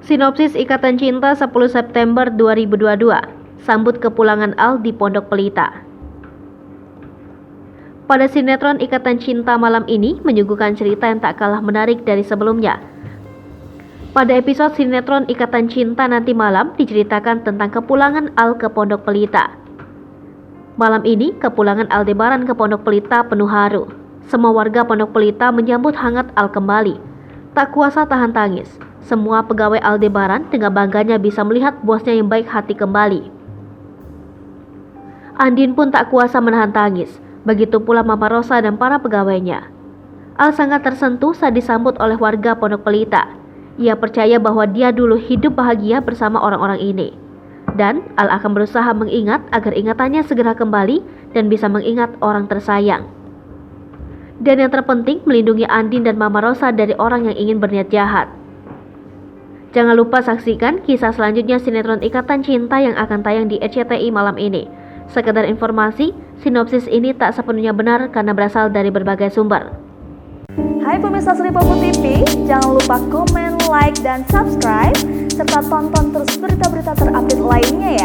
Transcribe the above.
Sinopsis Ikatan Cinta 10 September 2022. Sambut kepulangan Al di Pondok Pelita. Pada sinetron Ikatan Cinta malam ini menyuguhkan cerita yang tak kalah menarik dari sebelumnya. Pada episode sinetron Ikatan Cinta nanti malam diceritakan tentang kepulangan Al ke Pondok Pelita. Malam ini kepulangan Aldebaran ke Pondok Pelita penuh haru. Semua warga Pondok Pelita menyambut hangat Al kembali. Tak kuasa tahan tangis. Semua pegawai Aldebaran dengan bangganya bisa melihat bosnya yang baik hati kembali. Andin pun tak kuasa menahan tangis. Begitu pula Mama Rosa dan para pegawainya. Al sangat tersentuh saat disambut oleh warga Pondok Pelita. Ia percaya bahwa dia dulu hidup bahagia bersama orang-orang ini. Dan Al akan berusaha mengingat agar ingatannya segera kembali dan bisa mengingat orang tersayang. Dan yang terpenting melindungi Andin dan Mama Rosa dari orang yang ingin berniat jahat. Jangan lupa saksikan kisah selanjutnya sinetron Ikatan Cinta yang akan tayang di RCTI malam ini. Sekedar informasi, sinopsis ini tak sepenuhnya benar karena berasal dari berbagai sumber. Hai pemirsa Sri Popo TV, jangan lupa komen, like, dan subscribe, serta tonton terus berita-berita terupdate lainnya ya.